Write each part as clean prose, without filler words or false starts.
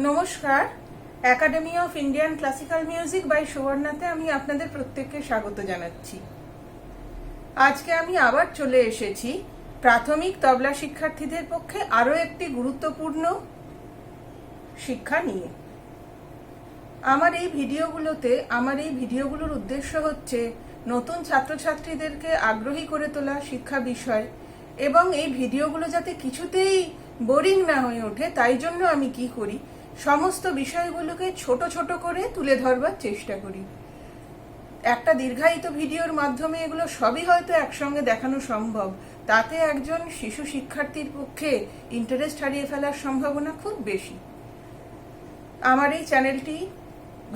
নমস্কার। Academy of Indian classical music by সুবর্ণাতে আমি আপনাদের প্রত্যেককে স্বাগত জানাচ্ছি। আজকে আমি আবার চলে এসেছি প্রাথমিক তবলা শিক্ষার্থীদের পক্ষে আরও একটি গুরুত্বপূর্ণ শিক্ষা নিয়ে। আমার এই ভিডিওগুলোর উদ্দেশ্য হচ্ছে নতুন ছাত্রছাত্রীদেরকে আগ্রহী করে তোলা শিক্ষা বিষয়, এবং এই ভিডিওগুলো যাতে কিছুতেই বোরিং না হয়ে ওঠে তাই জন্য আমি কি করি, সমস্ত বিষয়গুলোকে ছোট ছোট করে তুলে ধরবার চেষ্টা করি। একটা দীর্ঘায়িত ভিডিওর মাধ্যমে এগুলো সবই হয়তো একসঙ্গে দেখানো সম্ভব, তাতে একজন শিশু শিক্ষার্থীর পক্ষে ইন্টারেস্ট হারিয়ে ফেলার সম্ভাবনা খুব বেশি। আমার এই চ্যানেলটি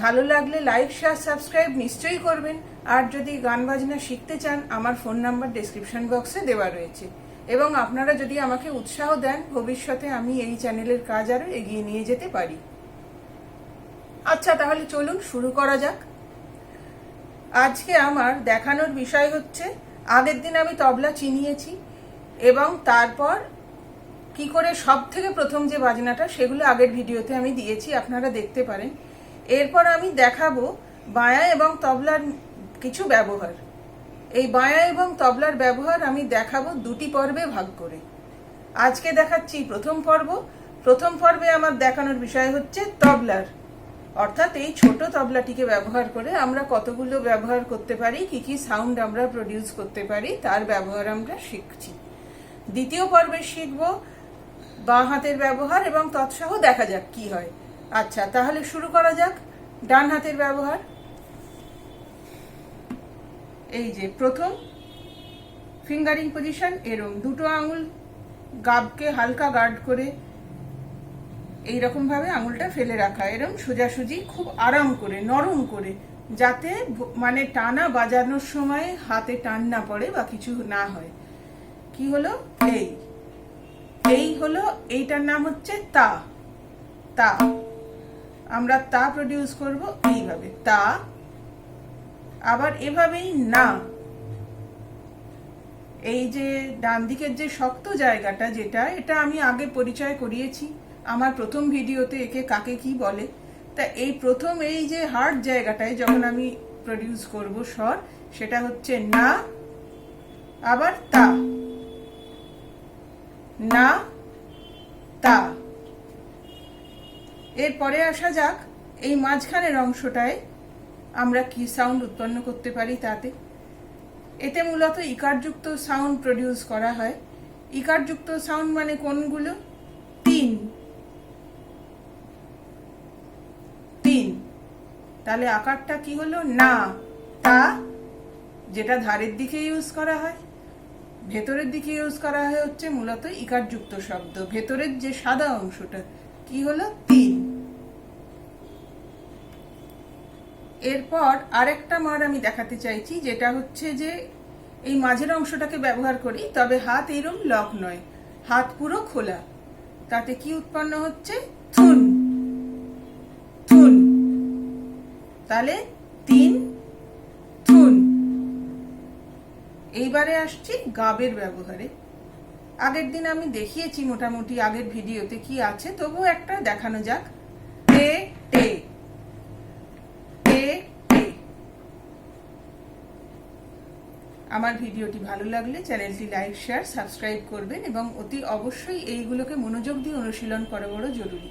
ভালো লাগলে লাইক, শেয়ার, সাবস্ক্রাইব নিশ্চয়ই করবেন। আর যদি গান বাজনা শিখতে চান, আমার ফোন নাম্বার ডেসক্রিপশন বক্সে দেওয়া রয়েছে, এবং আপনারা যদি আমাকে উৎসাহ দেন, ভবিষ্যতে আমি এই চ্যানেলের কাজ আরো এগিয়ে নিয়ে যেতে পারি। আচ্ছা, তাহলে চলুন শুরু করা যাক। আজকে আমার দেখানোর বিষয় হচ্ছে, আগের দিন আমি তবলা চিনিয়েছি এবং তারপর কি করে সব থেকে প্রথম যে বাজনাটা, সেগুলো আগের ভিডিওতে আমি দিয়েছি, আপনারা দেখতে পারেন। এরপর আমি দেখাবো বাঁয়া এবং তবলার কিছু ব্যবহার। এই বাঁয়া এবং তবলার ব্যবহার আমি দেখাবো দুটি পর্বে ভাগ করে। আজকে দেখাচ্ছি প্রথম পর্বে আমার দেখানোর বিষয় হচ্ছে তবলার, অর্থাৎ এই ছোট তবলাটিকে ব্যবহার করে আমরা কতগুলো ব্যবহার করতে পারি, কি কি সাউন্ড আমরা প্রডিউস করতে পারি, তার ব্যবহার আমরা শিখছি। দ্বিতীয় পর্বে শিখবো বাঁ হাতের ব্যবহার এবং তৎসহ দেখা যাক কি হয়। আচ্ছা, তাহলে শুরু করা যাক। ডান হাতের ব্যবহার। এই যে প্রথম ফিঙ্গারিং পজিশন, এরম দুটো আঙুল গাবকে হালকা গার্ড করে এইরকম ভাবে আঙুলটা ফেলে রাখা, এরম সোজাসুজি, খুব আরাম করে, নরম করে, যাতে মানে টানা বাজানোর সময় হাতে টান না পড়ে বা কিছু না হয়। কি হলো? এই হলো, এইটার নাম হচ্ছে তা। তা আমরা তা প্রডিউস করব এইভাবে, তা। আবার এভাবেই না। এই যে ডান দিকের যে শক্ত জায়গাটা, এটা আমি আগে পরিচয় করিয়েছি আমার প্রথম ভিডিওতে, একে কাকে কি বলে। তা এই প্রথম এই যে হার্ড জায়গাটায় যখন আমি প্রডিউস করব স্বর, সেটা হচ্ছে না, আবার তা, না, তা। এরপরে আসা যাক এই মাঝখানের অংশটায় আমরা কি সাউন্ড উৎপন্ন করতে পারি। এতে মূলত ইকারযুক্ত সাউন্ড প্রডিউস করা হয়। ইকারযুক্ত সাউন্ড মানে কোনগুলো? তিন। তাহলে আকারটা কি হলো? না, তা, যেটা ধারের দিকে ইউজ করা হয়। ভেতরের দিকে ইউজ করা হয় হচ্ছে মূলত ইকারযুক্ত শব্দ। ভেতরের যে সাদা অংশটা কি হলো? তিন। এরপর আরেকটা মার আমি দেখাতে চাইছি, যেটা হচ্ছে যে এই মাঝের অংশটাকে ব্যবহার করি, তবে হাত এরম লক নয়, হাত পুরো খোলা। তাতে কি উৎপন্ন হচ্ছে? থুন। থুন। তাহলে তিন, থুন। এইবারে আসছি গাবের ব্যবহারে। আগের দিন আমি দেখিয়েছি মোটামুটি আগের ভিডিওতে কি আছে, তবুও একটা দেখানো যাক। টে, টে, টে, টে। আমার ভিডিওটি ভালো লাগলে চ্যানেলটি লাইক, শেয়ার, সাবস্ক্রাইব করবেন, এবং অতি অবশ্যই এইগুলোকে মনোযোগ দিয়ে অনুশীলন করা বড় জরুরি।